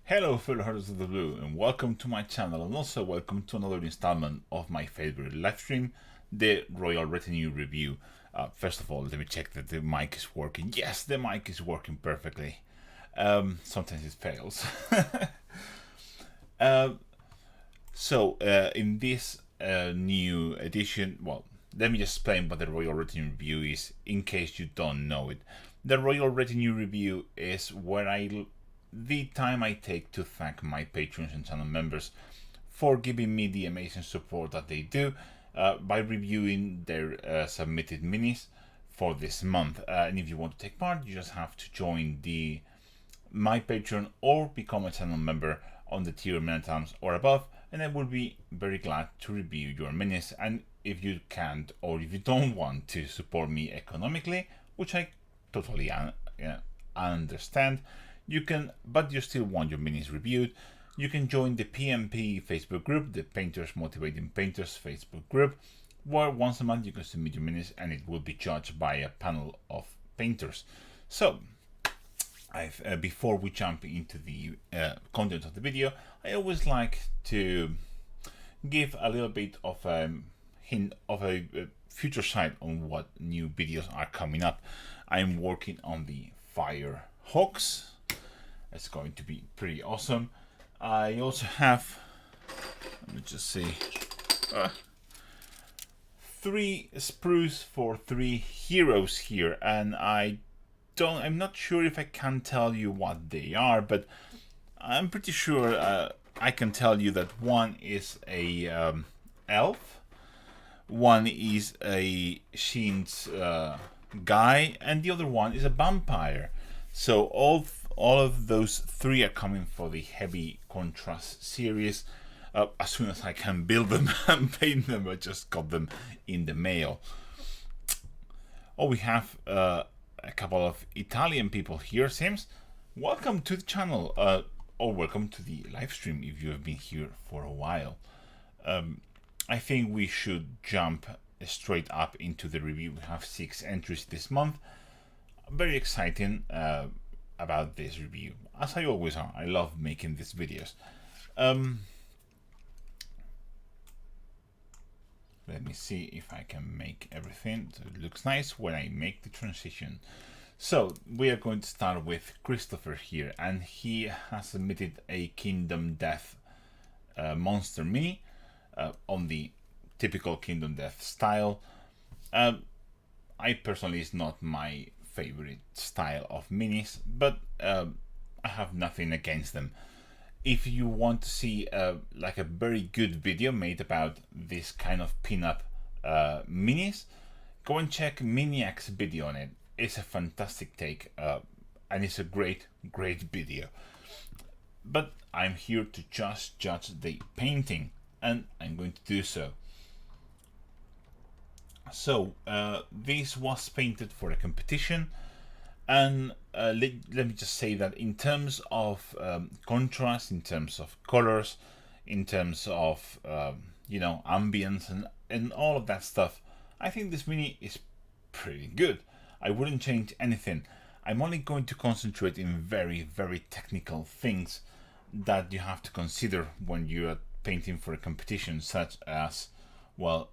Hello fellow Hearts of the Blue, and welcome to my channel, and also welcome to another installment of my favorite live stream, the Royal Retinue review. First of all, let me check that the mic is working. Yes, the mic is working perfectly. Sometimes it fails. In this new edition, well, let me just explain what the Royal Retinue review is, in case you don't know it. The Royal Retinue review is where the time I take to thank my patrons and channel members for giving me the amazing support that they do by reviewing their submitted minis for this month. And if you want to take part, you just have to join my Patreon or become a channel member on the tier Minutes or above, and I will be very glad to review your minis. And if you can't, or if you don't want to support me economically, which I totally understand, you can, but you still want your minis reviewed, you can join the PMP Facebook group, the Painters Motivating Painters Facebook group, where once a month you can submit your minis and it will be judged by a panel of painters. So, before we jump into the content of the video, I always like to give a little bit of a hint of a future sight on what new videos are coming up. I'm working on the Fire Hawks. It's going to be pretty awesome. I also have, let me just see, 3 sprues for 3 heroes here, and I'm not sure if I can tell you what they are, but I'm pretty sure I can tell you that one is a elf, one is a Sheen's guy, and the other one is a vampire. So all of those 3 are coming for the heavy contrast series as soon as I can build them and paint them. I just got them in the mail. Oh, we have a couple of Italian people here, Sims. Welcome to the channel, or welcome to the live stream if you have been here for a while. I think we should jump straight up into the review. We have 6 entries this month. Very exciting about this review, as I always are. I love making these videos. Let me see if I can make everything so it looks nice when I make the transition. So we are going to start with Christopher here, and he has submitted a Kingdom Death monster mini on the typical Kingdom Death style. I personally, it's not my favorite style of minis, but I have nothing against them. If you want to see like a very good video made about this kind of pinup minis, go and check Miniac's video on it. It's a fantastic take, and it's a great video. But I'm here to just judge the painting, and I'm going to do so. So this was painted for a competition, and let me just say that in terms of contrast, in terms of colors, in terms of ambience and all of that stuff, I think this mini is pretty good. I wouldn't change anything. I'm only going to concentrate in very technical things that you have to consider when you're painting for a competition, such as, well,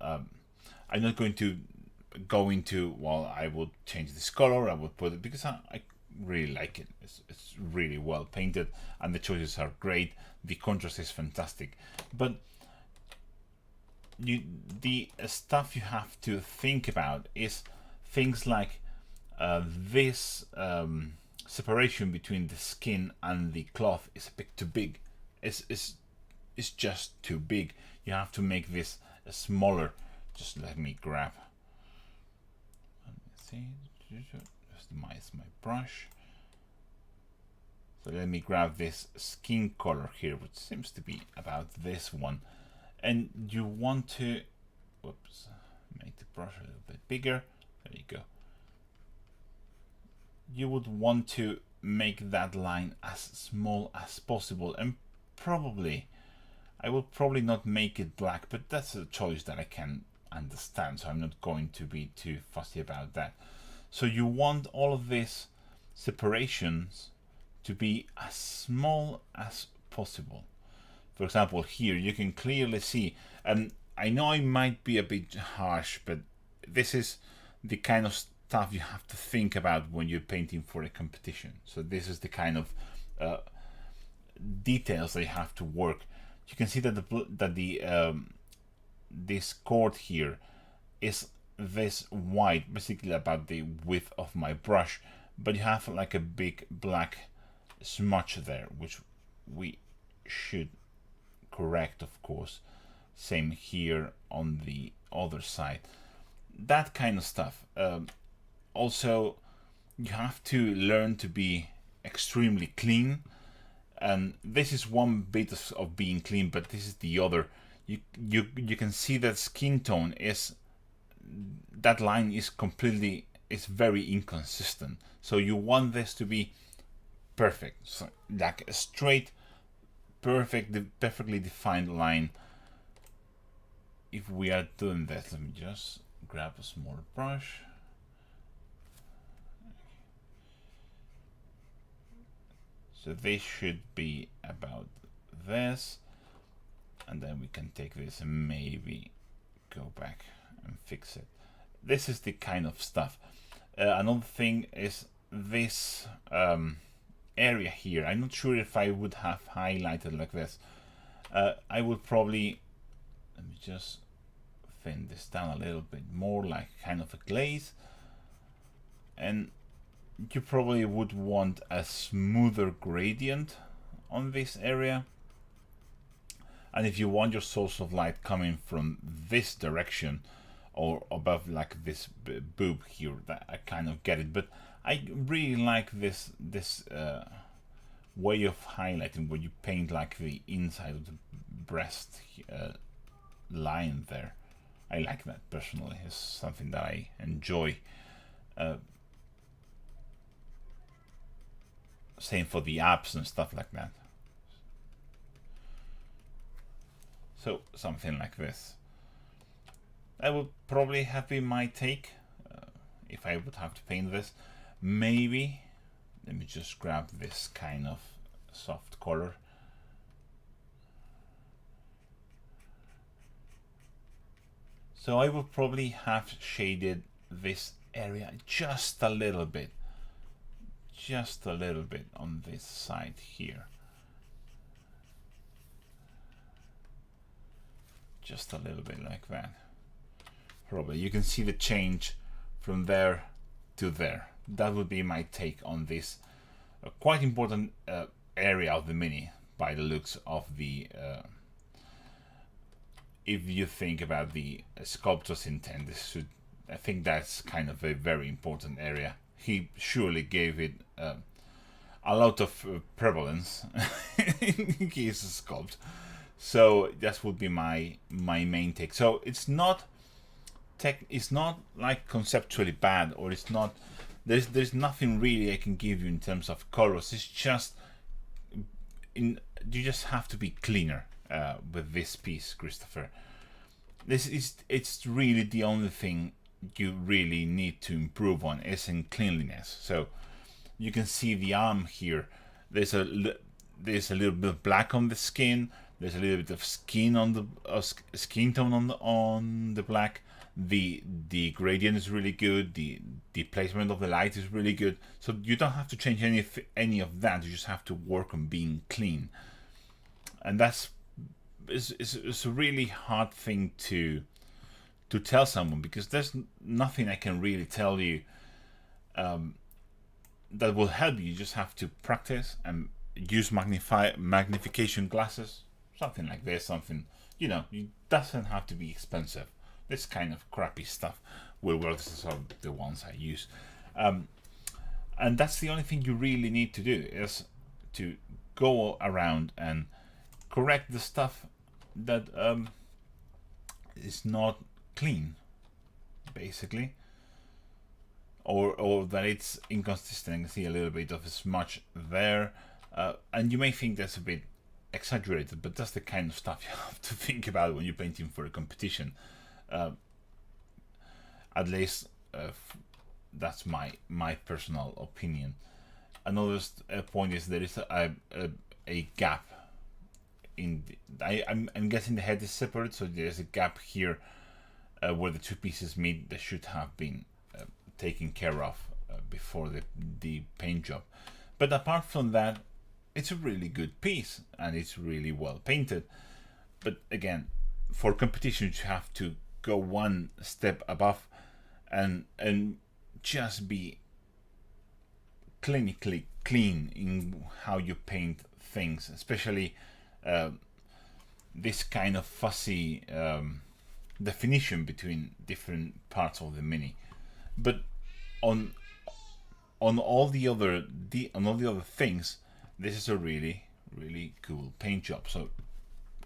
I'm not going to go into, well, I will change this color, I will put it, because I really like it. It's really well painted, and the choices are great. The contrast is fantastic. But the stuff you have to think about is things like this separation between the skin and the cloth is a bit too big. It's just too big. You have to make this smaller. Just let me grab. Let me see. Just my brush. So let me grab this skin color here, which seems to be about this one. And you want to, whoops, make the brush a little bit bigger. There you go. You would want to make that line as small as possible, and probably, I will probably not make it black, but that's a choice that I can understand, so I'm not going to be too fussy about that. So you want all of these separations to be as small as possible. For example, here you can clearly see, and I know it might be a bit harsh, but this is the kind of stuff you have to think about when you're painting for a competition. So this is the kind of details they have to work. You can see that this chord here is this white, basically about the width of my brush, but you have like a big black smudge there, which we should correct, of course. Same here on the other side. That kind of stuff. Also, you have to learn to be extremely clean, and this is one bit of being clean, but this is the other. You can see that skin tone is, that line is very inconsistent. So you want this to be perfect, so like a straight, perfectly defined line. If we are doing that, let me just grab a small brush. So this should be about this, and then we can take this and maybe go back and fix it. This is the kind of stuff. Another thing is this area here. I'm not sure if I would have highlighted like this. I would probably, let me just thin this down a little bit more, like kind of a glaze, and you probably would want a smoother gradient on this area. And if you want your source of light coming from this direction or above, like this boob here, that I kind of get it. But I really like this way of highlighting, where you paint like the inside of the breast line there. I like that personally. It's something that I enjoy. Same for the abs and stuff like that. So something like this. That would probably have been my take if I would have to paint this. Maybe, let me just grab this kind of soft color. So I would probably have shaded this area just a little bit. Just a little bit on this side here. Just a little bit like that. Probably you can see the change from there to there. That would be my take on this quite important area of the Mini, by the looks of the if you think about the sculptor's intent, this should, I think that's kind of a very important area. He surely gave it a lot of prevalence in case of sculpt. So that would be my main take. So it's not like conceptually bad, or it's not, there's nothing really I can give you in terms of colors. It's just you just have to be cleaner with this piece, Christopher. It's really the only thing you really need to improve on is in cleanliness. So you can see the arm here. There's a little bit of black on the skin. There's a little bit of skin on the skin tone on the black. The gradient is really good. The placement of the light is really good. So you don't have to change any of that. You just have to work on being clean, and that's it's a really hard thing to tell someone, because there's nothing I can really tell you that will help you. You just have to practice and use magnification glasses, something like this. Something, it doesn't have to be expensive. This kind of crappy stuff will work. These are the ones I use, and that's the only thing you really need to do, is to go around and correct the stuff that is not clean, basically, or that it's inconsistent. You can see a little bit of a smudge there, and you may think that's a bit exaggerated, but that's the kind of stuff you have to think about when you're painting for a competition. At least that's my personal opinion. another point is there is a gap in I'm guessing the head is separate, so there's a gap here where the two pieces meet. That should have been taken care of before the paint job. But apart from that, it's a really good piece and it's really well painted. But again, for competition, you have to go one step above and just be clinically clean in how you paint things, especially this kind of fussy definition between different parts of the Mini. But on all the other things, this is a really cool paint job. So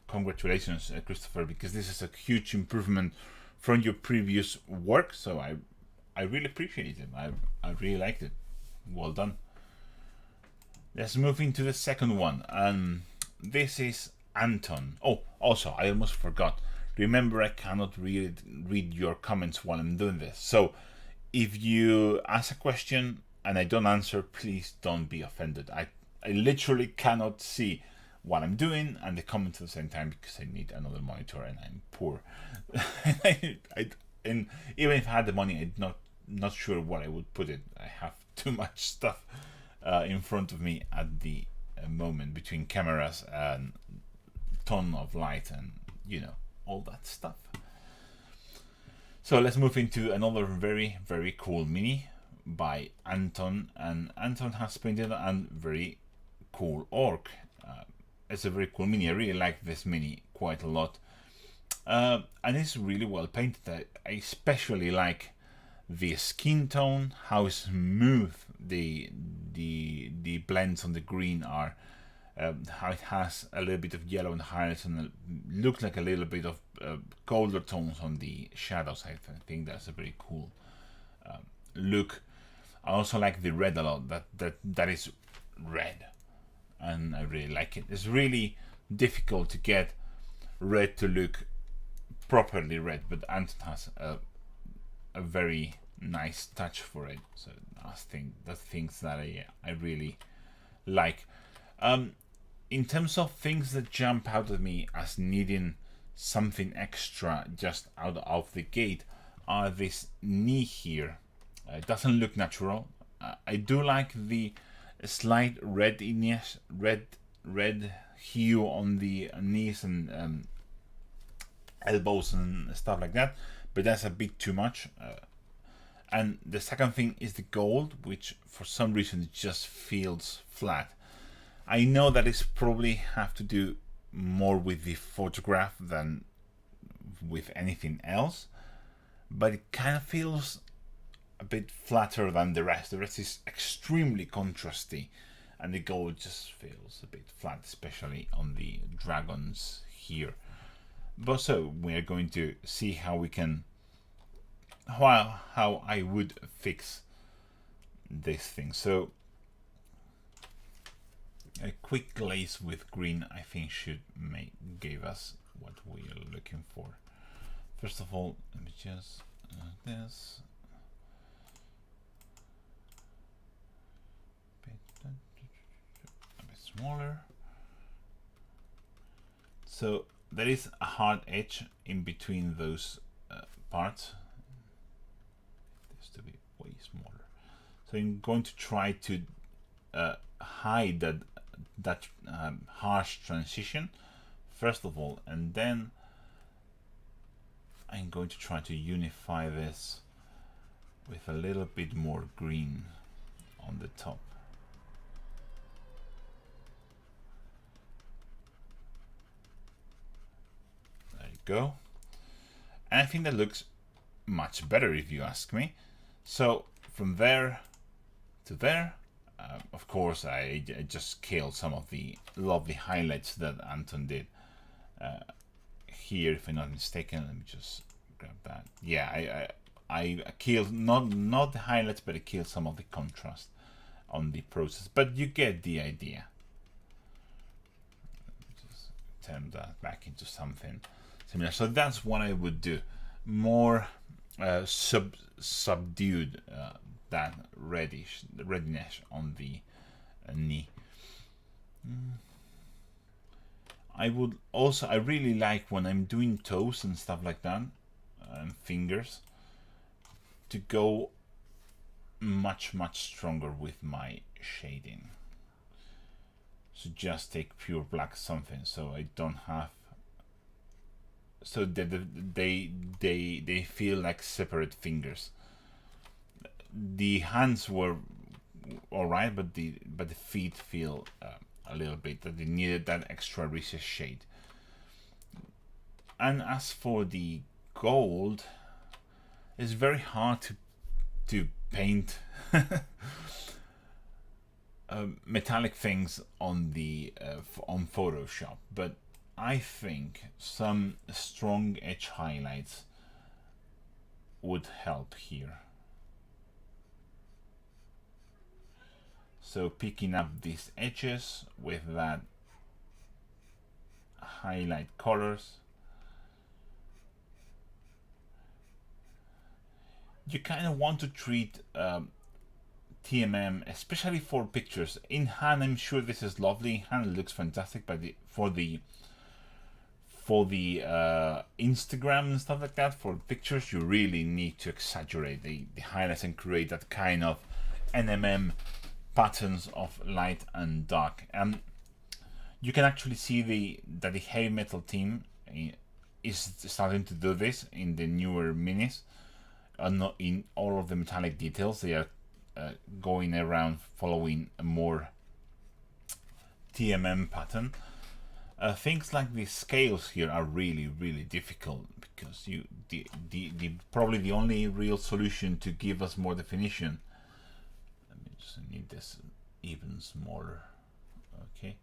congratulations, Christopher, because this is a huge improvement from your previous work. So I really appreciate it. I really liked it. Well done. Let's move into the second one, and this is Anton. Oh, also, I almost forgot. Remember, I cannot read your comments while I'm doing this. So if you ask a question and I don't answer, please don't be offended. I literally cannot see what I'm doing and the comments at the same time because I need another monitor and I'm poor. And even if I had the money, I'm not sure what I would put it. I have too much stuff in front of me at the moment, between cameras and ton of light and all that stuff. So let's move into another very cool Mini by Anton, and Anton has painted a very cool orc. It's a very cool Mini. I really like this Mini quite a lot, and it's really well painted. I especially like the skin tone, how smooth the blends on the green are, how it has a little bit of yellow and highlights and looks like a little bit of colder tones on the shadows. I think that's a very cool look. I also like the red a lot. That is red, and I really like it. It's really difficult to get red to look properly red, but Anton has a very nice touch for it. So that's things that I really like. In terms of things that jump out at me as needing something extra just out of the gate are this knee here. It doesn't look natural. I do like the slight red hue on the knees and elbows and stuff like that, but that's a bit too much. And the second thing is the gold, which for some reason just feels flat. I know that it's probably have to do more with the photograph than with anything else, but it kind of feels a bit flatter than the rest. The rest is extremely contrasty, and the gold just feels a bit flat, especially on the dragons here. But so we are going to see how we can, how I would fix this thing. So a quick glaze with green, I think, should give us what we are looking for. First of all, let me just this. A bit smaller. So there is a hard edge in between those parts. This to be way smaller. So I'm going to try to hide that harsh transition first of all, and then I'm going to try to unify this with a little bit more green on the top. There you go. And I think that looks much better if you ask me. So from there to there, of course, I just killed some of the lovely highlights that Anton did here, if I'm not mistaken. Let me just grab that. Yeah, I killed not the highlights, but I killed some of the contrast on the process. But you get the idea. Just turn that back into something similar. So that's what I would do. More subdued that reddish on the knee. I really like when I'm doing toes and stuff like that, and fingers, to go much stronger with my shading. So just take pure black something, so I don't have, so that they feel like separate fingers. The hands were alright, but the feet feel a little bit that they needed that extra recess shade. And as for the gold, it's very hard to paint metallic things on the on Photoshop, but I think some strong edge highlights would help here. So picking up these edges with that highlight colors. You kind of want to treat TMM, especially for pictures. In hand, I'm sure this is lovely. In hand, it looks fantastic, but for the Instagram and stuff like that, for pictures, you really need to exaggerate the highlights and create that kind of NMM patterns of light and dark. You can actually see that the heavy metal team is starting to do this in the newer minis. Not in all of the metallic details, they are going around following a more TMM pattern. Things like the scales here are really difficult, because probably the only real solution to give us more definition, let me just need this even smaller, okay,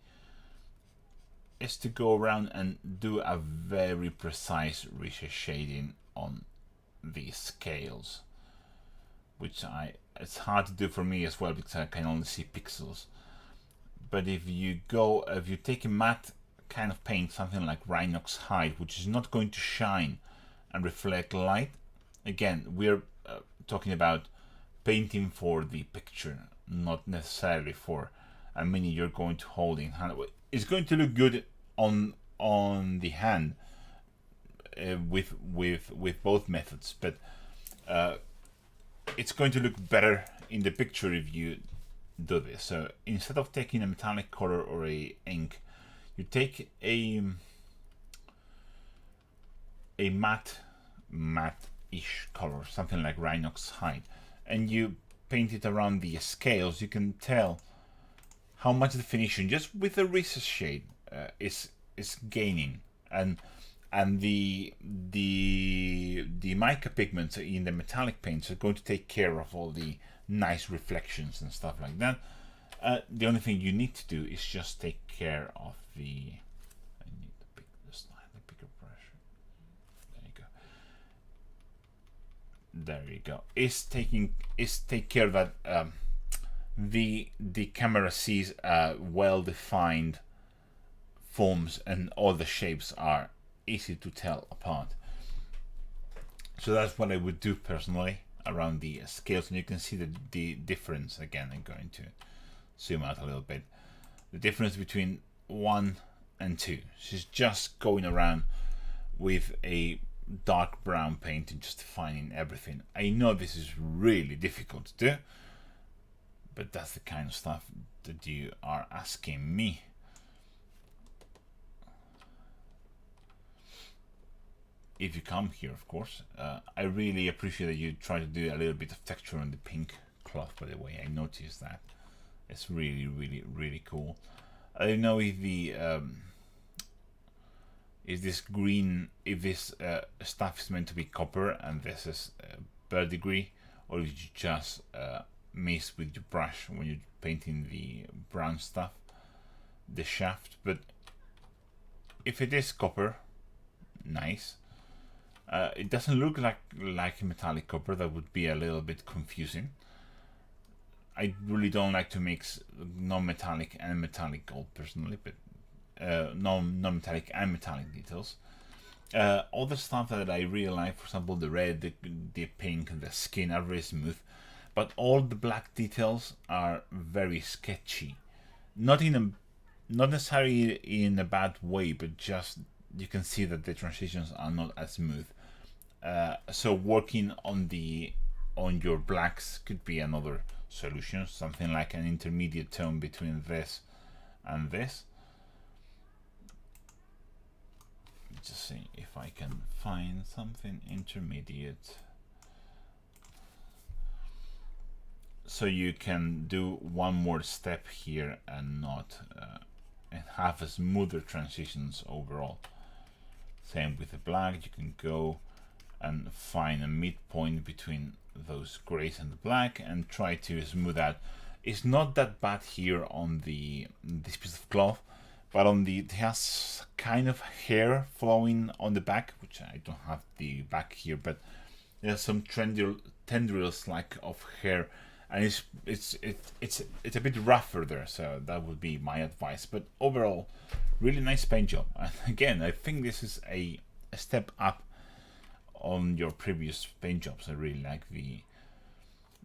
is to go around and do a very precise recess shading on these scales, which it's hard to do for me as well, because I can only see pixels. But if you take a matte kind of paint, something like Rhinox Hide, which is not going to shine and reflect light, again, we're talking about painting for the picture, not necessarily for a mini you're going to hold in hand. It's going to look good on the hand with both methods, but it's going to look better in the picture if you do this. So instead of taking a metallic color or a ink, you take a matte-ish color, something like Rhinox Hide, and you paint it around the scales. You can tell how much definition just with the recess shade is gaining, and the mica pigments in the metallic paints are going to take care of all the nice reflections and stuff like that. The only thing you need to do is just take care of I need to pick the slightly bigger brush. There you go. Take care that the camera sees well-defined forms and all the shapes are easy to tell apart. So that's what I would do personally around the scales, and you can see the difference. Again, I'm going to zoom out a little bit. The difference between 1 and 2. She's just going around with a dark brown paint and just defining everything. I know this is really difficult to do, but that's the kind of stuff that you are asking me. If you come here, of course. I really appreciate that you try to do a little bit of texture on the pink cloth, by the way. I noticed that. It's really cool. I don't know if this green, if this stuff is meant to be copper and this is verdigris, or if you just mix with your brush when you're painting the brown stuff, the shaft. But if it is copper, nice. It doesn't look like metallic copper. That would be a little bit confusing. I really don't like to mix non-metallic and metallic gold personally, but non-metallic and metallic details. Other stuff that I really like, for example, the red, the pink, the skin are very smooth, but all the black details are very sketchy. not in a, not necessarily in a bad way, but just you can see that the transitions are not as smooth. So working on your blacks could be another solution, something like an intermediate tone between this and this. Just see if I can find something intermediate. So you can do one more step here and not and have a smoother transitions overall. Same with the black, you can go and find a midpoint between those grays and the black and try to smooth out. It's not that bad here on this piece of cloth, but on it has kind of hair flowing on the back, which I don't have the back here, but there's some tendrils like of hair, and it's a bit rougher there, so that would be my advice. But overall, really nice paint job. And again, I think this is a step up on your previous paint jobs. I really like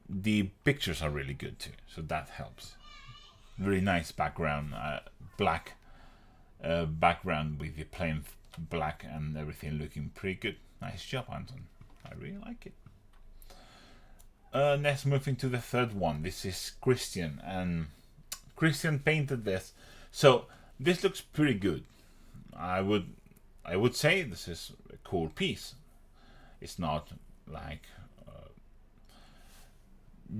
the pictures are really good too, so that helps. Really nice background, black background with the plain black and everything looking pretty good. Nice job, Anton. I really like it. Next, moving to the third one. This is Christian, and Christian painted this, so this looks pretty good. I would say this is a cool piece. It's not like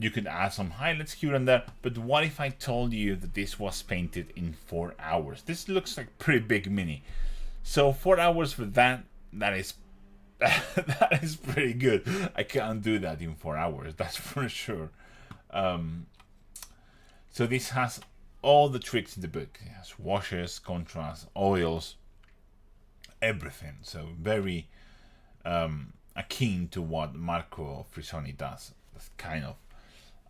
you could add some highlights here and there, but what if I told you that this was painted in 4 hours? This looks like pretty big mini, so 4 hours for that is that is pretty good. I can't do that in 4 hours, that's for sure. So this has all the tricks in the book. It has washes, contrast, oils, everything. So very akin to what Marco Frisoni does. That's kind of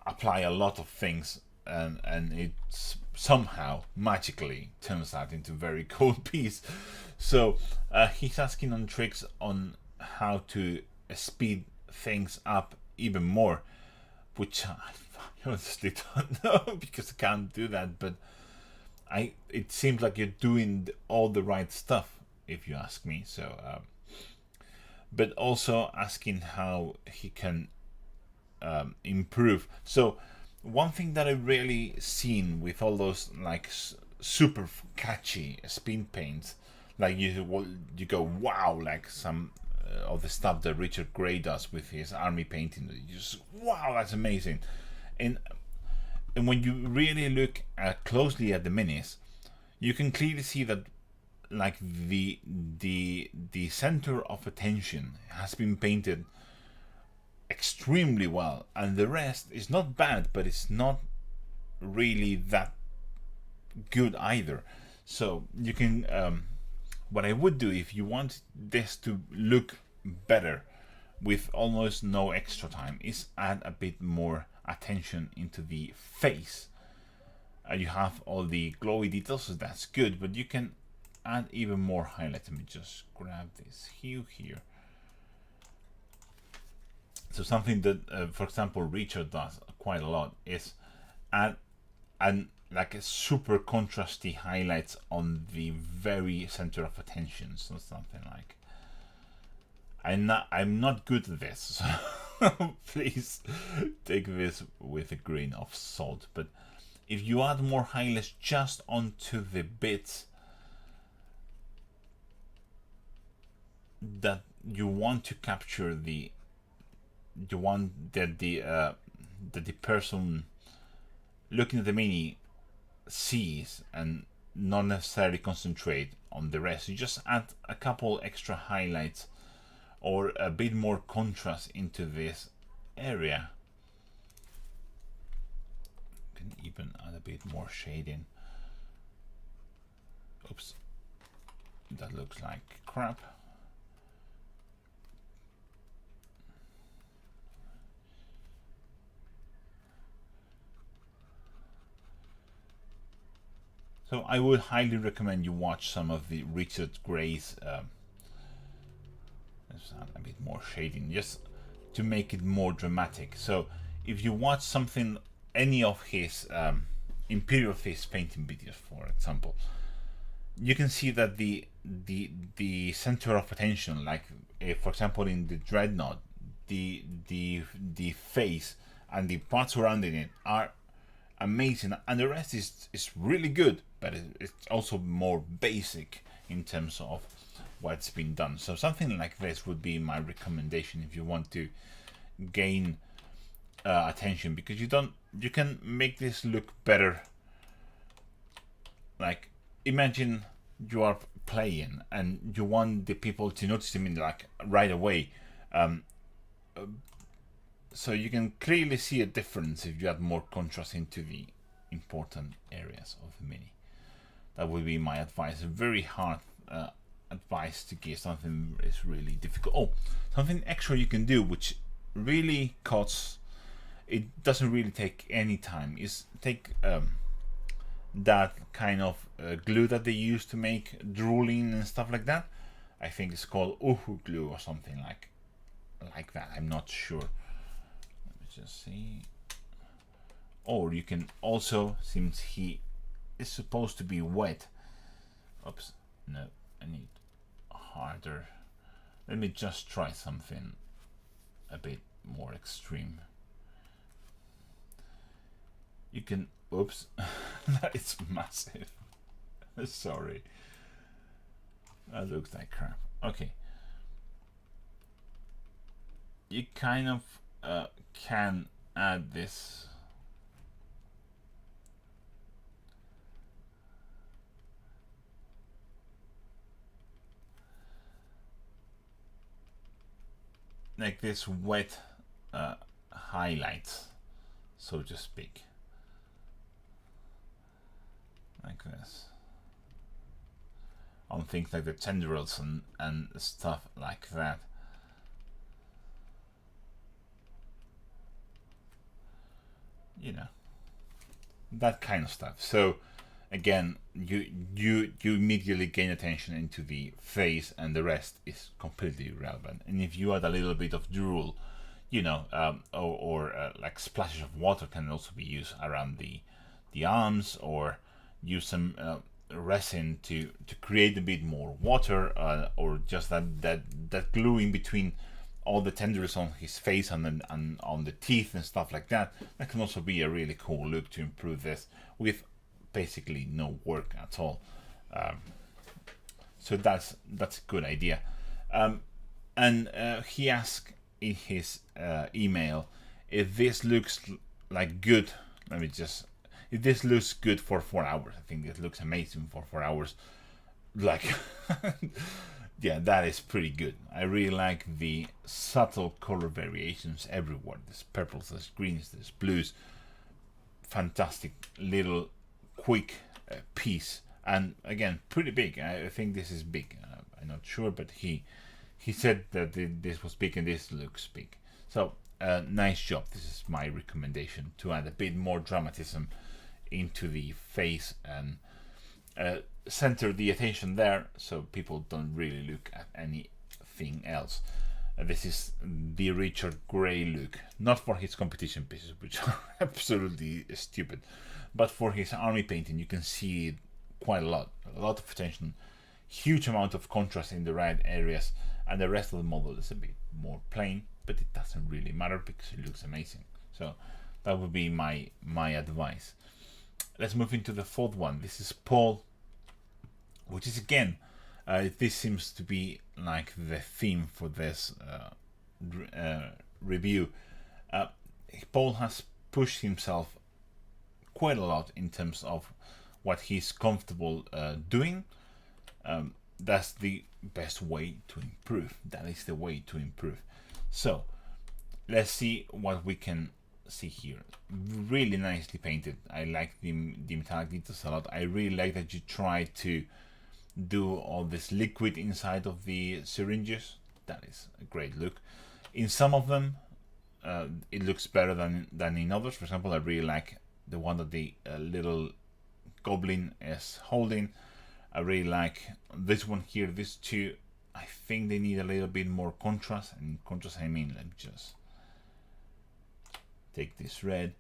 apply a lot of things, and it somehow magically turns out into a very cool piece. So he's asking on tricks on how to speed things up even more, which I honestly don't know because I can't do that, but it seems like you're doing all the right stuff if you ask me. So but also asking how he can improve. So one thing that I really seen with all those like super catchy spin paints, like you go wow, like some of the stuff that Richard Gray does with his army painting, you just wow, that's amazing. And when you really look closely at the minis, you can clearly see that like the center of attention has been painted extremely well, and the rest is not bad, but it's not really that good either. So you can what I would do if you want this to look better with almost no extra time is add a bit more attention into the face. You have all the glowy details, so that's good, but you can add even more highlight. Let me just grab this hue here. So something that, for example, Richard does quite a lot is add like a super contrasty highlights on the very center of attention. So something like, I'm not good at this, so please take this with a grain of salt. But if you add more highlights just onto the bits that you want to capture, you want that the person looking at the mini sees and not necessarily concentrate on the rest. You just add a couple extra highlights or a bit more contrast into this area. You can even add a bit more shading. Oops, that looks like crap. So I would highly recommend you watch some of the Richard Gray's let's add a bit more shading just to make it more dramatic. So if you watch something, any of his Imperial face painting videos, for example, you can see that the center of attention, like for example in the Dreadnought, the face and the parts surrounding it are amazing, and the rest is really good, but it's also more basic in terms of what's been done. So something like this would be my recommendation if you want to gain attention, because you can make this look better. Like, imagine you are playing and you want the people to notice them in like right away. So you can clearly see a difference if you add more contrast into the important areas of the mini. That would be my advice. Very hard advice to give. Something is really difficult. Oh, something extra you can do, which really costs. It doesn't really take any time. Is take that kind of glue that they use to make drooling and stuff like that. I think it's called uhu glue or something like that. I'm not sure. Let me just see. Or you can also, since he is supposed to be wet. Oops, no, I need harder. Let me just try something a bit more extreme. You can, oops, that is massive. Sorry. That looks like crap. Okay. You kind of can add this. Like this wet highlights, so to speak. Like this. On things like the tendrils and stuff like that. You know, that kind of stuff. So again, you immediately gain attention into the face, and the rest is completely irrelevant. And if you add a little bit of drool, you know, or like splashes of water can also be used around the arms, or use some resin to create a bit more water, or just that glue in between all the tendrils on his face and on the teeth and stuff like that. That can also be a really cool look to improve this with basically no work at all. So that's a good idea. And he asked in his email if this looks like good. Let me just. If this looks good for 4 hours, I think it looks amazing for 4 hours. Like, yeah, that is pretty good. I really like the subtle color variations everywhere. There's purples, there's greens, there's blues. Fantastic little quick piece, and again, pretty big. I think this is big. I'm not sure, but he said that this was big and this looks big. So nice job. This is my recommendation, to add a bit more dramatism into the face and center the attention there, so people don't really look at anything else. This is the Richard Gray look, not for his competition pieces, which are absolutely stupid, but for his army painting. You can see quite a lot of attention, huge amount of contrast in the right areas, and the rest of the model is a bit more plain, but it doesn't really matter because it looks amazing. So that would be my advice. Let's move into the fourth one. This is Paul, which is again, this seems to be like the theme for this review. Paul has pushed himself quite a lot in terms of what he's comfortable doing. That's the best way to improve. That is the way to improve. So let's see what we can see here. Really nicely painted. I like the metallic details a lot. I really like that you try to do all this liquid inside of the syringes. That is a great look. In some of them it looks better than in others. For example, I really like the one that the little goblin is holding. I really like this one here. These two, I think they need a little bit more contrast, and contrast I mean, let me just take this red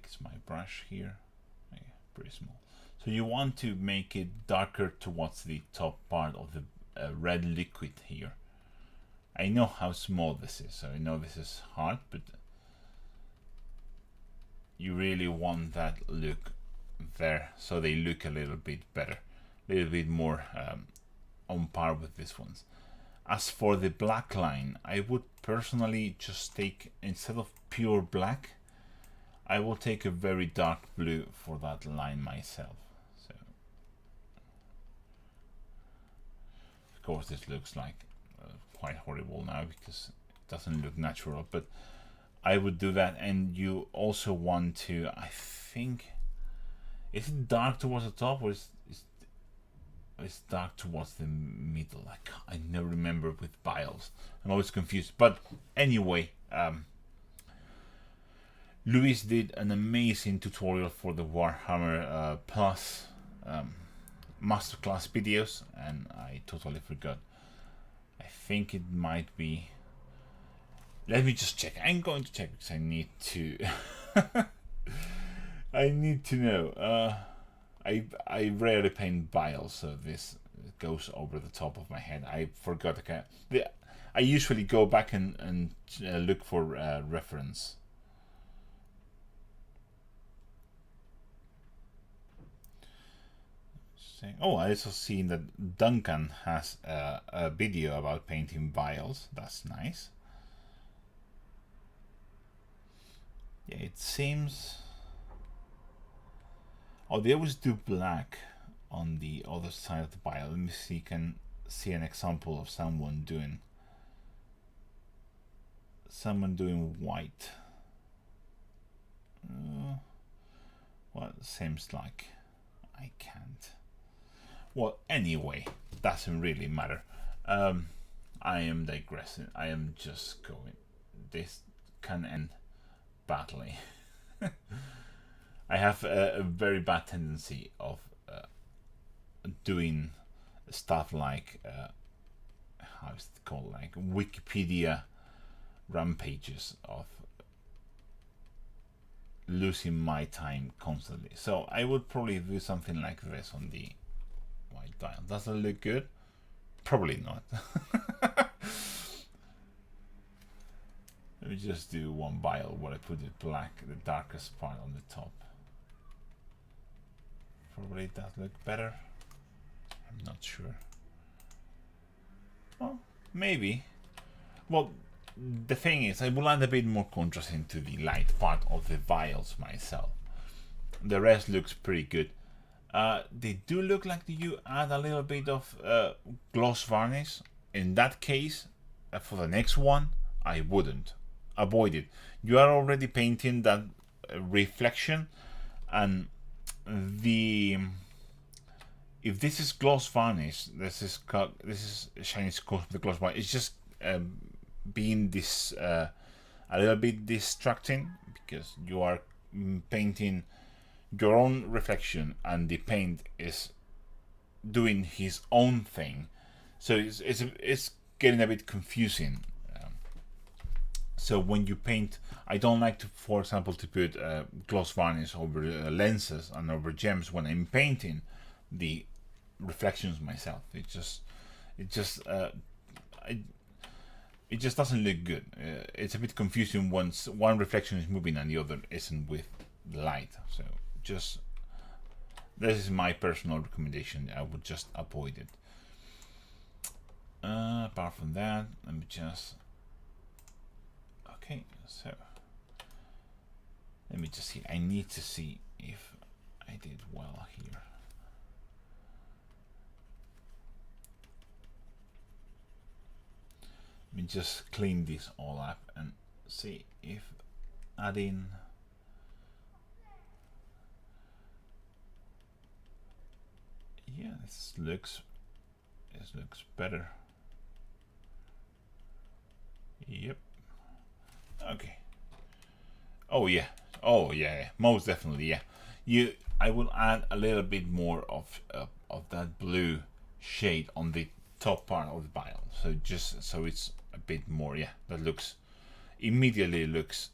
is my brush here? Yeah, pretty small. So you want to make it darker towards the top part of the red liquid here. I know how small this is, so I know this is hard, but you really want that look there, so they look a little bit better, a little bit more on par with these ones. As for the black line, I would personally just take, instead of pure black, I will take a very dark blue for that line myself. So, of course, this looks like quite horrible now because it doesn't look natural, but I would do that. And you also want to, I think, is it dark towards the top, or is it's dark towards the middle? I never remember with vials. I'm always confused. But anyway, Luis did an amazing tutorial for the Warhammer Plus masterclass videos, and I totally forgot. I think it might be. Let me just check. I'm going to check because I need to. I need to know. I rarely paint vials, so this goes over the top of my head. I forgot. I usually go back and look for reference. Oh, I also seen that Duncan has a video about painting vials. That's nice. Yeah, it seems. Oh, they always do black on the other side of the vial. Let me see, you can see an example of someone doing white. Well, it seems like I can't. Well, anyway, doesn't really matter. I am digressing. I am just going. This can end badly. I have a very bad tendency of doing stuff like how is it called, like Wikipedia rampages of losing my time constantly. So I would probably do something like this on the white dial. Does it look good? Probably not. Let me just do one vial where I put it black, the darkest part on the top. Probably it does look better. I'm not sure. Well, maybe. Well, the thing is, I will add a bit more contrast into the light part of the vials myself. The rest looks pretty good. They do look like you add a little bit of gloss varnish. In that case, for the next one, I wouldn't. Avoid it. You are already painting that reflection, and if this is gloss varnish, this is shiny coat with the gloss varnish. It's just being this a little bit distracting because you are painting your own reflection and the paint is doing his own thing, so it's getting a bit confusing. So when you paint, I don't like to, for example, to put gloss varnish over lenses and over gems when I'm painting the reflections myself. It just doesn't look good. It's a bit confusing once one reflection is moving and the other isn't with the light. So just, this is my personal recommendation. I would just avoid it. Apart from that, let me just. Okay, so let me just see. I need to see if I did well here. Let me just clean this all up and see if adding. Yeah, this looks better. Yep. Okay. Oh yeah, most definitely, yeah. I will add a little bit more of that blue shade on the top part of the vial, so just so it's a bit more. Yeah, that looks immediately looks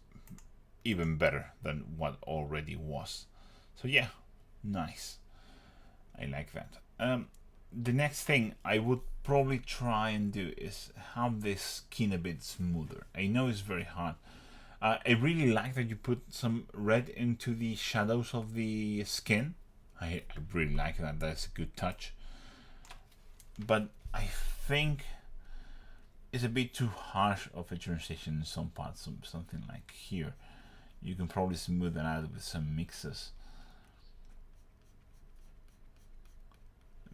even better than what already was. So yeah, nice. I like that. The next thing I would probably try and do is have this skin a bit smoother. I know it's very hard. I really like that you put some red into the shadows of the skin. I really like that. That's a good touch. But I think it's a bit too harsh of a transition in some parts. Something like here. You can probably smooth it out with some mixes.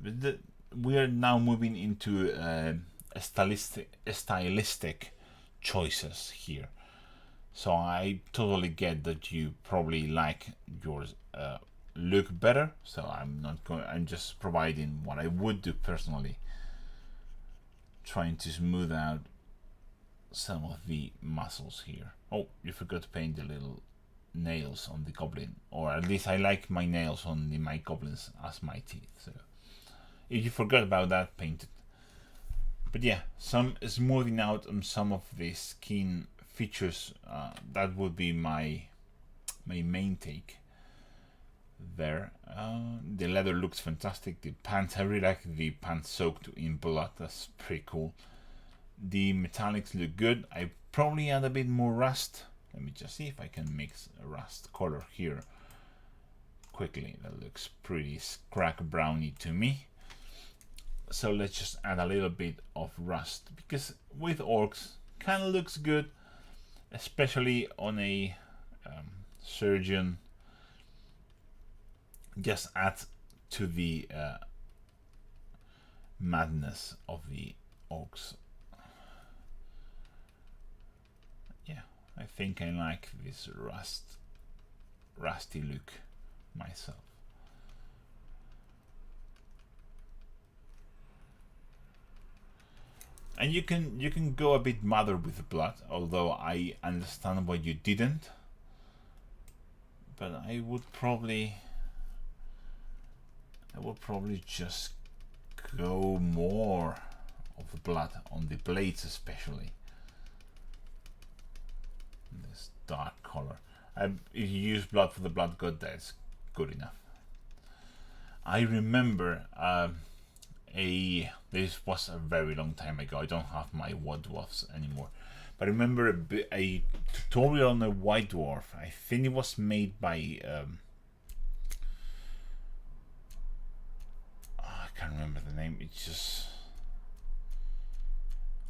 But we are now moving into stylistic choices here. So I totally get that you probably like yours look better. So I'm not going. I'm just providing what I would do personally, trying to smooth out some of the muscles here. Oh, you forgot to paint the little nails on the goblin, or at least I like my nails on my goblins as my teeth. So if you forgot about that, paint it. But yeah, some smoothing out on some of the skin features. That would be my main take there. The leather looks fantastic. The pants, I really like the pants soaked in blood. That's pretty cool. The metallics look good. I probably add a bit more rust. Let me just see if I can mix a rust color here quickly. That looks pretty crack browny to me. So let's just add a little bit of rust, because with orcs kind of looks good, especially on a surgeon. Just add to the madness of the orcs. Yeah, I think I like this rusty look myself. And you can go a bit madder with the blood, although I understand why you didn't. But I would probably just go more of the blood on the blades, especially this dark color. If you use blood for the blood god, that's good enough. I remember this was a very long time ago. I don't have my white dwarfs anymore, but I remember a tutorial on a white dwarf. I think it was made by I can't remember the name. It's just,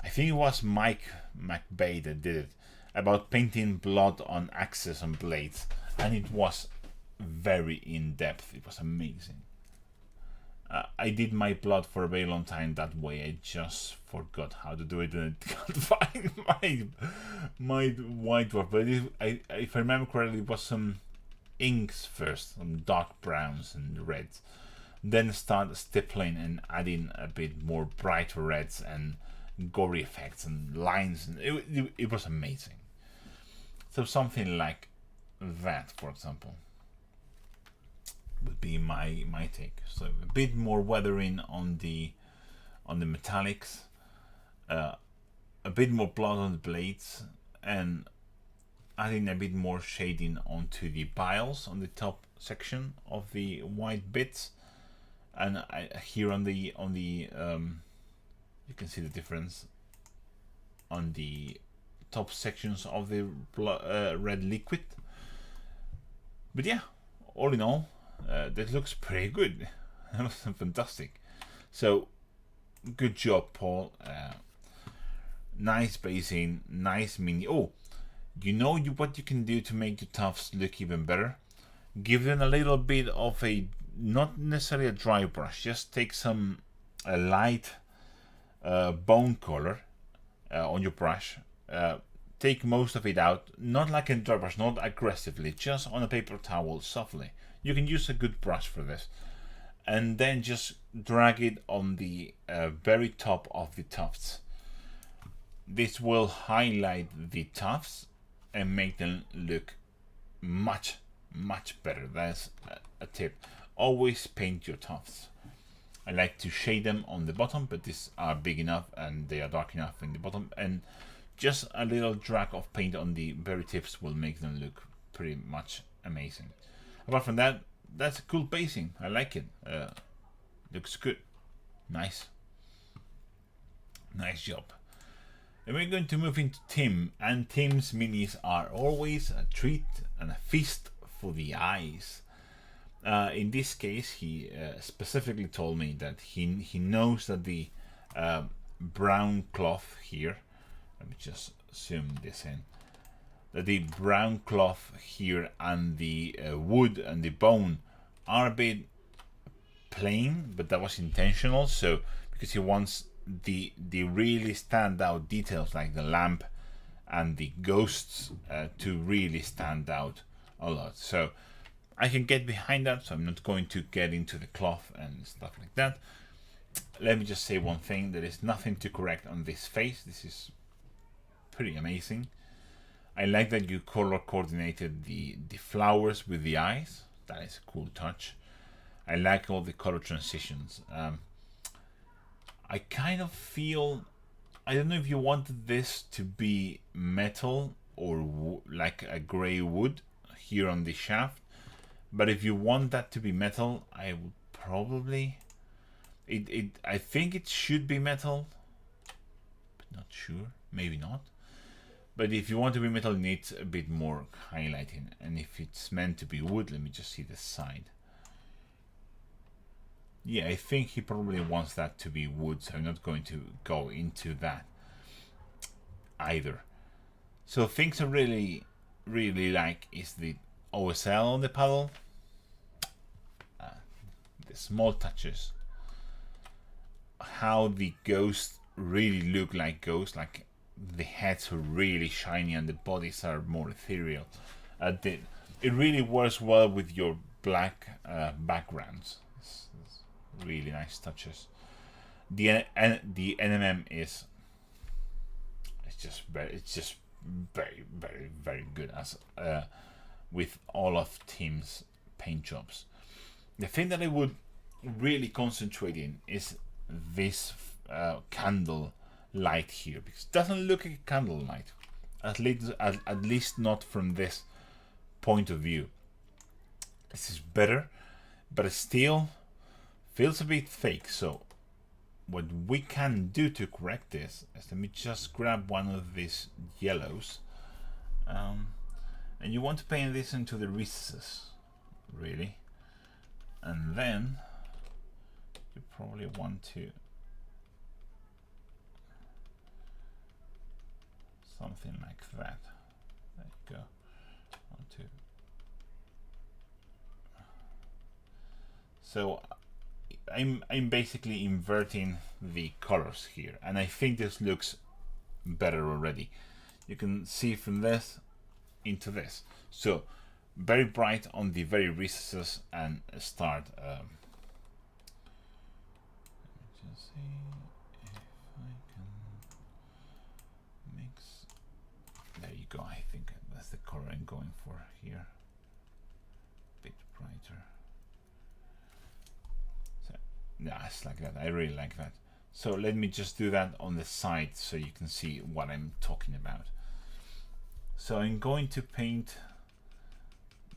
I think it was Mike McBay that did it, about painting blood on axes and blades, and it was very in depth. It was amazing. I did my blood for a very long time that way. I just forgot how to do it and I can't find my white dwarf. But if I remember correctly, it was some inks first, some dark browns and reds. Then start stippling and adding a bit more brighter reds and gory effects and lines. And it was amazing. So something like that, for example, would be my take. So a bit more weathering on the metallics, a bit more blood on the blades, and adding a bit more shading onto the piles on the top section of the white bits. And here on the you can see the difference on the top sections of the red liquid. But yeah, all in all, that looks pretty good. That was fantastic. So good job, Paul. Nice basing, nice mini. Oh, you know what you can do to make your tufts look even better? Give them a little bit of a, not necessarily a dry brush, just take a light bone color on your brush. Take most of it out, not like a dry brush, not aggressively, just on a paper towel softly. You can use a good brush for this, and then just drag it on the very top of the tufts. This will highlight the tufts and make them look much better. That's a tip. Always paint your tufts. I like to shade them on the bottom, but these are big enough and they are dark enough in the bottom, and just a little drag of paint on the very tips will make them look pretty much amazing. Apart from that, that's a cool pacing. I like it. Looks good. Nice. Nice job. And we're going to move into Tim, and Tim's minis are always a treat and a feast for the eyes. In this case, he specifically told me that he knows that the brown cloth here, let me just zoom this in, that the brown cloth here and the wood and the bone are a bit plain, but that was intentional. So because he wants the really standout details like the lamp and the ghosts to really stand out a lot. So I can get behind that, so I'm not going to get into the cloth and stuff like that. Let me just say one thing, there is nothing to correct on this face. This is pretty amazing. I like that you color coordinated the flowers with the eyes. That is a cool touch. I like all the color transitions. I kind of feel, I don't know if you wanted this to be metal or like a gray wood here on the shaft, but if you want that to be metal, I would probably, I think it should be metal, but not sure, maybe not. But if you want to be metal, it needs a bit more highlighting. And if it's meant to be wood, let me just see the side. Yeah, I think he probably wants that to be wood, so I'm not going to go into that either. So things I really like is the OSL on the paddle. The small touches. How the ghosts really look like ghosts, like the heads are really shiny and the bodies are more ethereal. It really works well with your black backgrounds. It's really nice touches. The NMM is just very good as with all of Tim's paint jobs. The thing that I would really concentrate in is this candle light here, because it doesn't look like a candle light, at least not from this point of view. This is better, but it still feels a bit fake. So what we can do to correct this is, let me just grab one of these yellows, and you want to paint this into the recesses, really, and then you probably want to something like that. There you go. So I'm basically inverting the colors here, and I think this looks better already. You can see from this into this. So very bright on the very recesses, and start. Just see if I can mix. There you go. I think that's the color I'm going for here. A bit brighter. So, yeah, it's like that. I really like that. So let me just do that on the side so you can see what I'm talking about. So I'm going to paint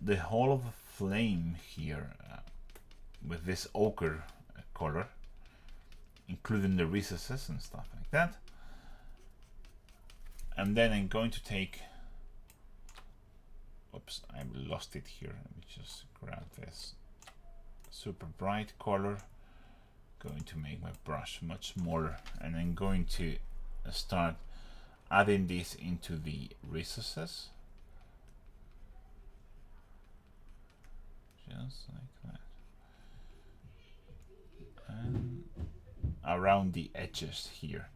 the whole of the flame here with this ochre color, including the recesses and stuff like that. And then I'm going to take, oops, I lost it here. Let me just grab this super bright color. Going to make my brush much smaller, and I'm going to start adding this into the recesses. Just like that. And around the edges here,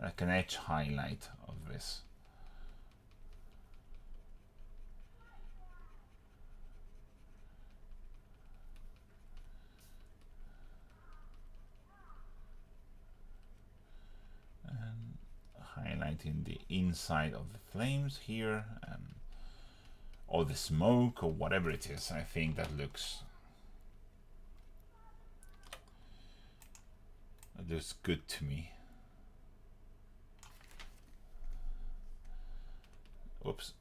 like an edge highlight of this. And highlighting the inside of the flames here, or the smoke, or whatever it is. I think that looks good to me. Oops.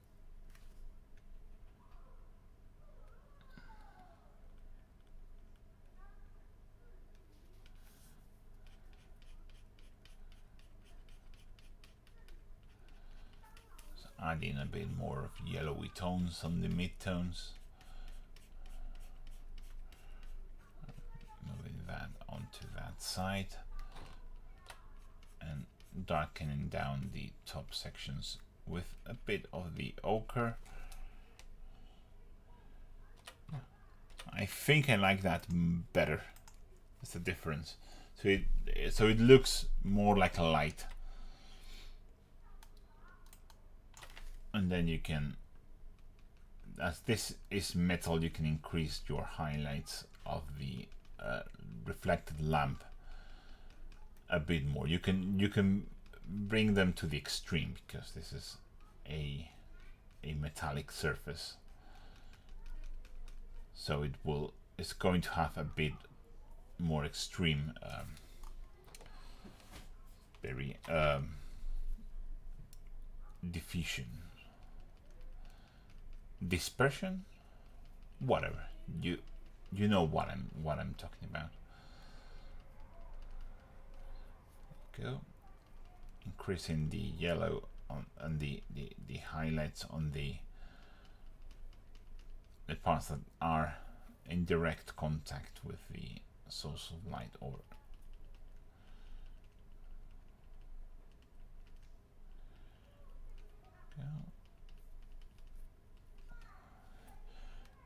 adding a bit more of yellowy tones on the midtones. Moving that onto that side and darkening down the top sections with a bit of the ochre. I think I like that better. That's the difference. So it looks more like a light. And then you can, as this is metal, you can increase your highlights of the reflected lamp a bit more. You can bring them to the extreme because this is a metallic surface. So it's going to have a bit more extreme diffusion, dispersion, whatever. You know what I'm talking about. Go increasing the yellow on and the highlights on the parts that are in direct contact with the source of light. Or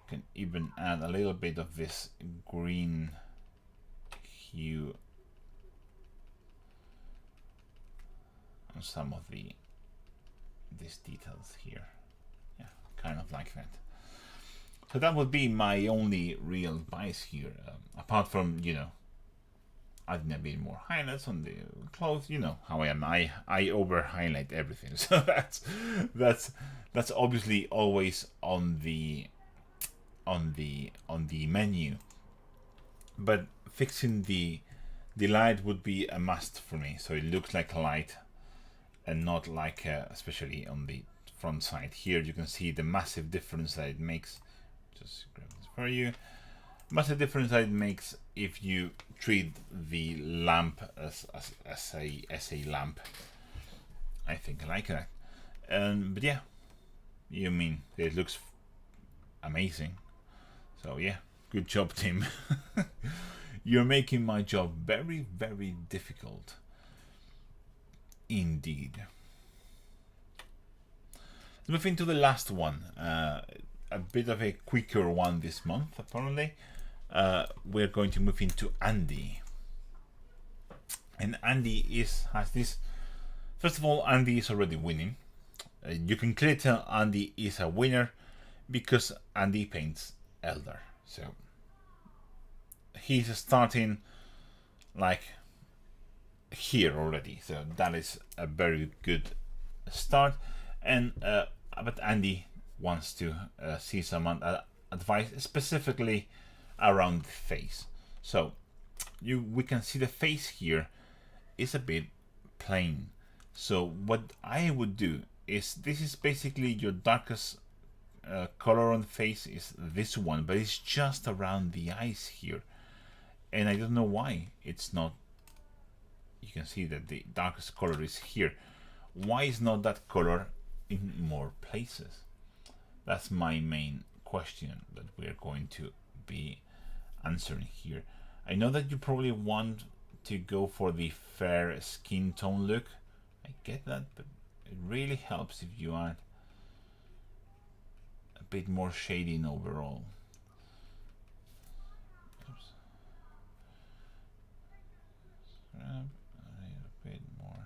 can even add a little bit of this green hue on some of these details here. Yeah, kind of like that. So that would be my only real bias here, apart from, you know, adding a bit more highlights on the clothes. You know how I am. I over highlight everything. So that's obviously always on the menu. But fixing the light would be a must for me. So it looks like a light and not like especially on the front side. Here you can see the massive difference that it makes. Just grab this for you. Massive difference that it makes if you treat the lamp as a lamp. I think I like that. But yeah, you mean it looks amazing. So yeah, good job, Tim. You're making my job very, very difficult indeed. Let's move into the last one. A bit of a quicker one this month, apparently. We're going to move into Andy. And Andy has this. First of all, Andy is already winning. You can clearly tell Andy is a winner because Andy paints Elder. So he's starting like here already. So that is a very good start. And but Andy wants to see some advice specifically around the face. So we can see the face here is a bit plain. So what I would do is, this is basically your darkest color on the face is this one, but it's just around the eyes here, and I don't know why it's not. You can see that the darkest color is here. Why is not that color in more places? That's my main question that we're going to be answering here. I know that you probably want to go for the fair skin tone look. I get that, but it really helps if you add a bit more shading overall. Oops. Grab a bit more.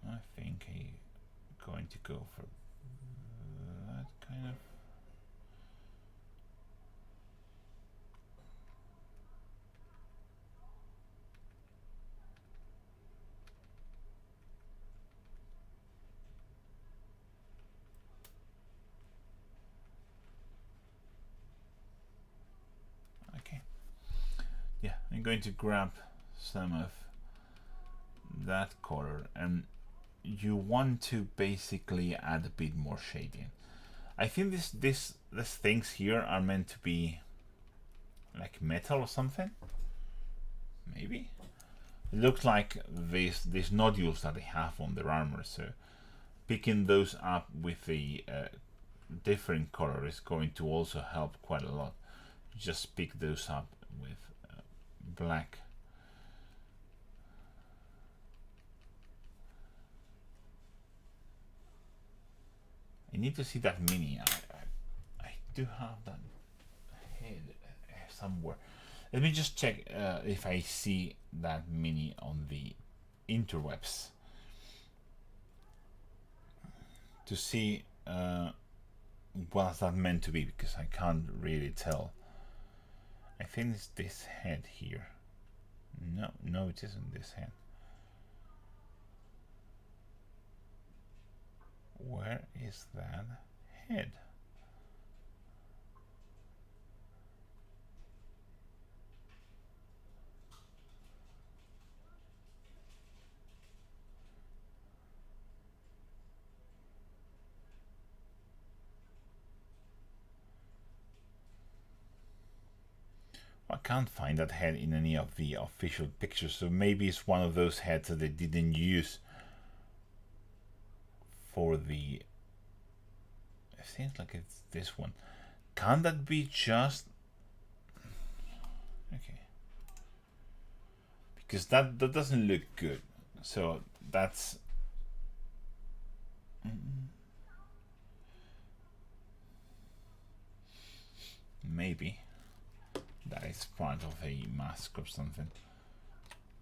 I think I'm going to go for that kind of. Yeah, I'm going to grab some of that color, and you want to basically add a bit more shading. I think these things here are meant to be like metal or something. Maybe It looks like these nodules that they have on their armor. So picking those up with a different color is going to also help quite a lot. Just pick those up with black. I need to see that mini. I do have that head somewhere. Let me just check if I see that mini on the interwebs to see what's that meant to be, because I can't really tell. I think it's this head here. No, it isn't this head. Where is that head? I can't find that head in any of the official pictures, so maybe it's one of those heads that they didn't use for the... It seems like it's this one. Can that be just... Okay. Because that doesn't look good. So that's... Maybe that is part of a mask or something.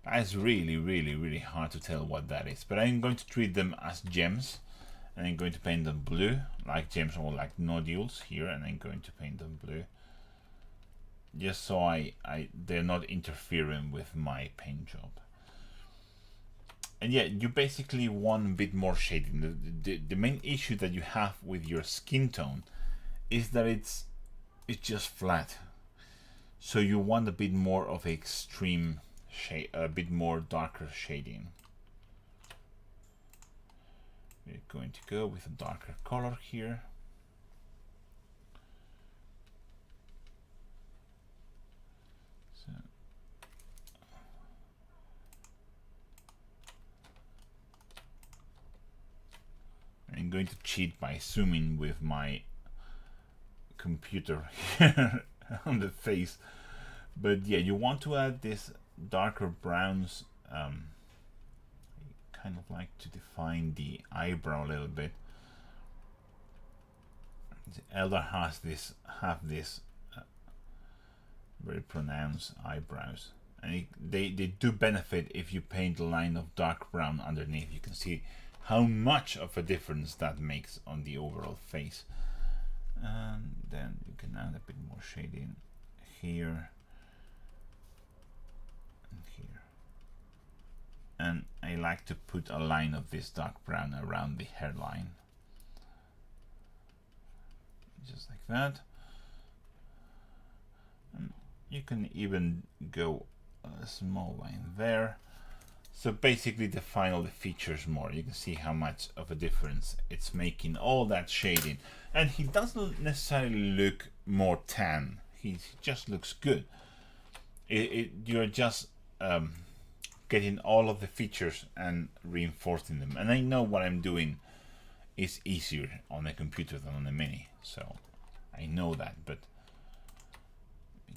It's really hard to tell what that is, but I'm going to treat them as gems, and I'm going to paint them blue like gems or like nodules here, and I'm going to paint them blue just so they're not interfering with my paint job. And yeah, you basically want a bit more shading. The main issue that you have with your skin tone is that it's just flat. So you want a bit more of extreme shade, a bit more darker shading. We're going to go with a darker color here. So I'm going to cheat by zooming with my computer here on the face. But yeah, you want to add this darker browns. I kind of like to define the eyebrow a little bit. The Elder have this very pronounced eyebrows, and they do benefit if you paint a line of dark brown underneath. You can see how much of a difference that makes on the overall face. And then you can add a bit more shading here and here. And I like to put a line of this dark brown around the hairline. Just like that. And you can even go a small line there. So basically define all the features more. You can see how much of a difference it's making, all that shading. And he doesn't necessarily look more tan. He just looks good. You're just getting all of the features and reinforcing them. And I know what I'm doing is easier on a computer than on a mini. So I know that, but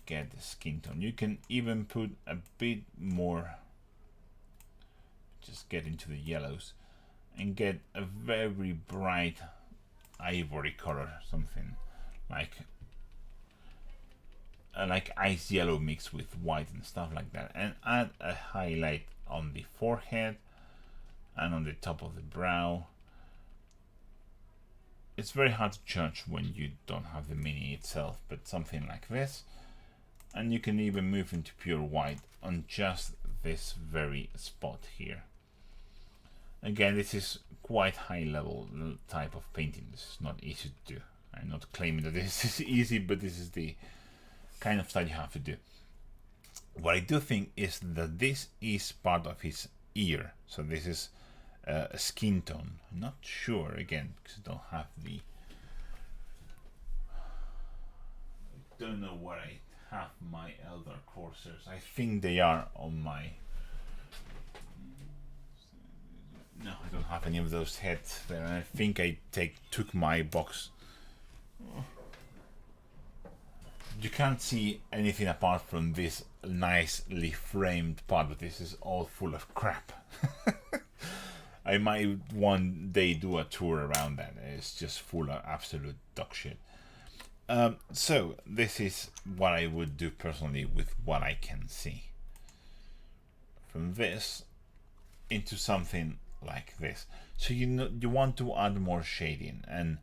get the skin tone. You can even put a bit more, just get into the yellows and get a very bright ivory color, something like ice yellow mixed with white and stuff like that, and add a highlight on the forehead and on the top of the brow. It's very hard to judge when you don't have the mini itself, but something like this. And you can even move into pure white on just this very spot here. Again, this is quite high level type of painting. This is not easy to do. I'm not claiming that this is easy, but this is the kind of style you have to do. What I do think is that this is part of his ear. So this is a skin tone. I'm not sure, again, because I don't have the... I don't know what I have my Elder Corsairs. I think they are on my No, I don't have any of those heads there. I think I took my box. You can't see anything apart from this nicely framed part, but this is all full of crap. I might one day do a tour around that. It's just full of absolute dog shit. So this is what I would do personally with what I can see. From this into something like this. So you want to add more shading, and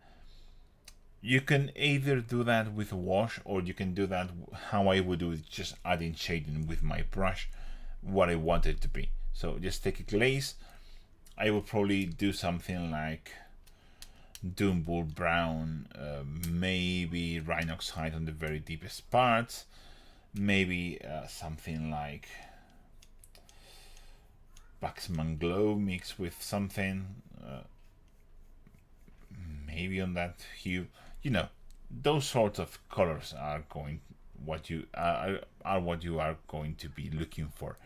you can either do that with a wash, or you can do that how I would do it, just adding shading with my brush, what I want it to be. So just take a glaze. I will probably do something like Doombull Brown, maybe Rhinox Hide on the very deepest parts, maybe something like Baxman Glow mixed with something, maybe on that hue. You know, those sorts of colors are what you are going to be looking for.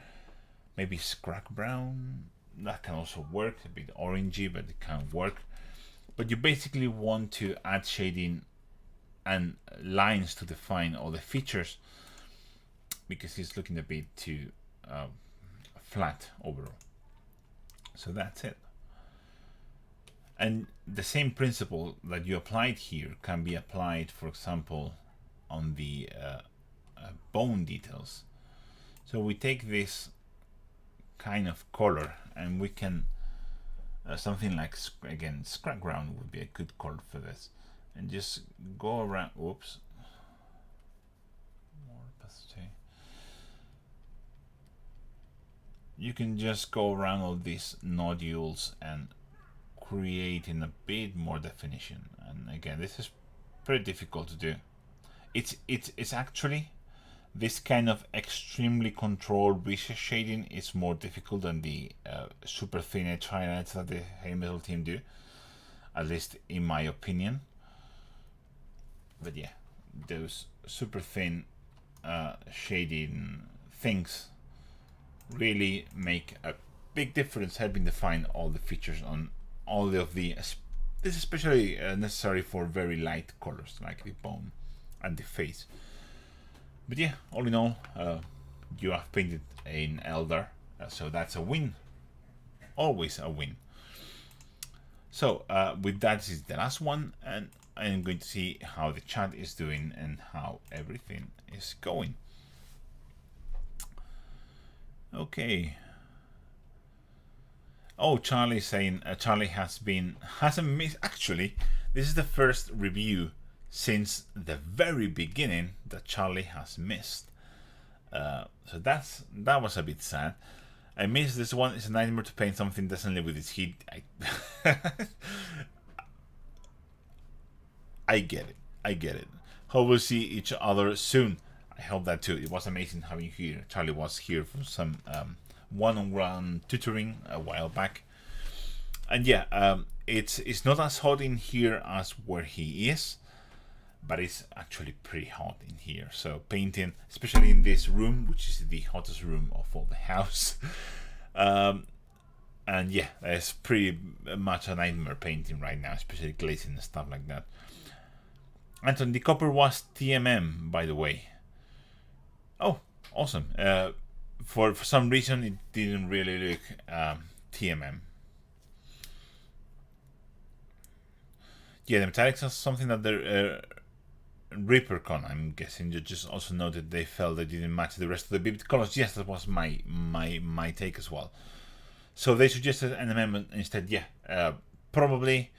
Maybe Scrag Brown, that can also work, a bit orangey, but it can work. But you basically want to add shading and lines to define all the features, because it's looking a bit too flat overall. So that's it. And the same principle that you applied here can be applied, for example, on the bone details. So we take this kind of color and we can something like, again, Scrag Ground would be a good color for this, and just go around. Oops, more opacity. You can just go around all these nodules and create in a bit more definition. And again, this is pretty difficult to do. It's actually, this kind of extremely controlled recess shading is more difficult than the super thin edge highlights that the heavy metal team do, at least in my opinion. But yeah, those super thin shading things really make a big difference, helping define all the features on all of the. This is especially necessary for very light colors like the bone and the face. But yeah, all in all, you have painted an Elder, so that's a win. Always a win. So with that, this is the last one, and I'm going to see how the chat is doing and how everything is going. Okay. Oh, Charlie's saying Charlie hasn't missed. Actually, this is the first review since the very beginning that Charlie has missed. So that was a bit sad. I missed this one. It's a nightmare to paint something that doesn't live with its heat. I get it. I get it. Hope we'll see each other soon. I hope that too. It was amazing having you here. Charlie was here for some one-on-one tutoring a while back. And yeah, it's not as hot in here as where he is, but it's actually pretty hot in here. So painting, especially in this room, which is the hottest room of all the house, and yeah, it's pretty much a nightmare painting right now, especially glazing and stuff like that. Anton, the copper was TMM, by the way. Oh, awesome. For some reason, it didn't really look TMM. Yeah, the metallics are something that the ReaperCon, I'm guessing, you just also noted they felt they didn't match the rest of the vivid colors. Yes, that was my take as well. So they suggested an amendment instead. Yeah, probably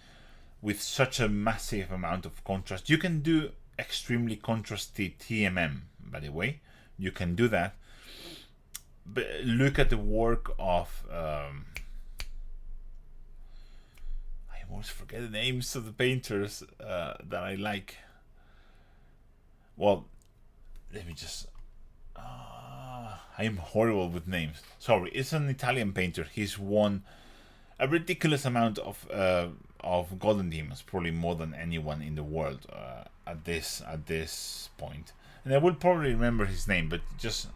with such a massive amount of contrast, you can do extremely contrasty TMM. By the way, you can do that. But look at the work of I always forget the names of the painters that I like. Well, let me just I'm horrible with names. Sorry, it's an Italian painter. He's won a ridiculous amount of Golden Demons, probably more than anyone in the world at this point. And I will probably remember his name, but just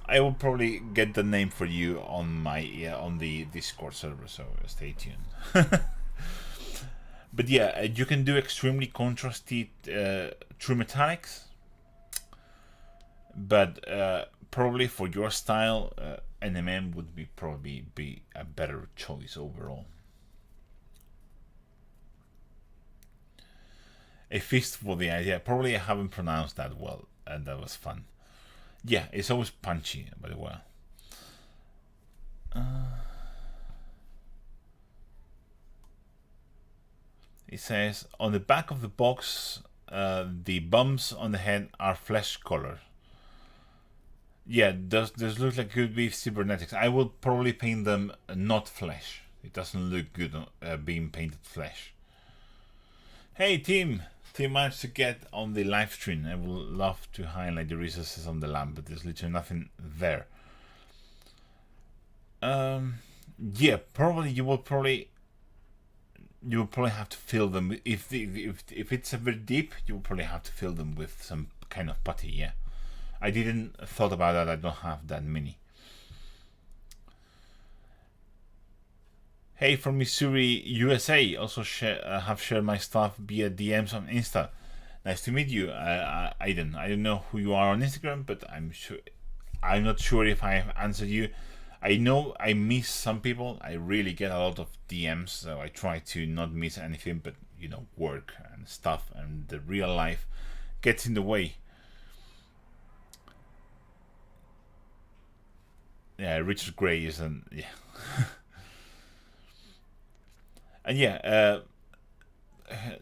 I will probably get the name for you on my on the Discord server, so stay tuned. But yeah, you can do extremely contrasty true metallics, but probably for your style, NMM would probably be a better choice overall. A fist for the idea. Probably I haven't pronounced that well, and that was fun. Yeah, it's always punchy, by the way. It says on the back of the box, the bumps on the head are flesh color. Yeah, does look like could be cybernetics. I will probably paint them not flesh. It doesn't look good being painted flesh. Hey team managed to get on the live stream. I would love to highlight the recesses on the lamp, but there's literally nothing there. Yeah, probably you will probably have to fill them if it's a bit deep. You will probably have to fill them with some kind of putty. Yeah, I didn't thought about that. I don't have that many. Hey from Missouri, USA. Also have shared my stuff via DMs on Insta. Nice to meet you, Aiden. I don't know who you are on Instagram, but I'm not sure if I have answered you. I know I miss some people. I really get a lot of DMs, so I try to not miss anything. But you know, work and stuff and the real life gets in the way. Yeah, Richard Gray is yeah. And yeah,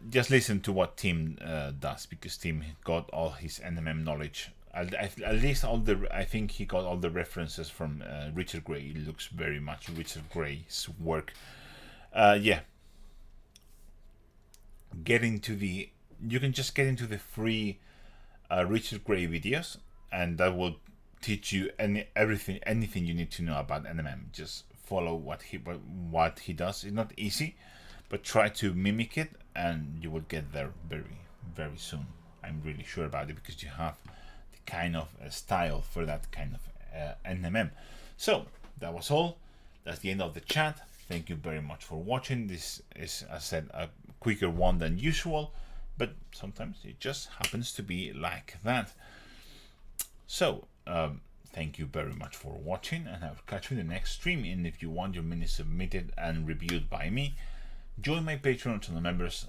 just listen to what Tim does, because Tim got all his NMM knowledge. At least I think he got all the references from Richard Gray. It looks very much Richard Gray's work. Yeah. You can just get into the free Richard Gray videos, and that will teach you anything you need to know about NMM. Just follow what he does. It's not easy, but try to mimic it, and you will get there very, very soon. I'm really sure about it, because you have the kind of style for that kind of NMM. So that was all. That's the end of the chat. Thank you very much for watching. This is, as I said, a quicker one than usual, but sometimes it just happens to be like that. So thank you very much for watching, and I'll catch you in the next stream. And if you want your mini submitted and reviewed by me, join my Patreon channel members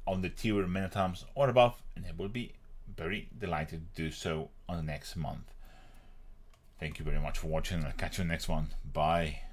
on the tier many times or above, and I will be very delighted to do so on the next month. Thank you very much for watching, and I'll catch you in the next one. Bye.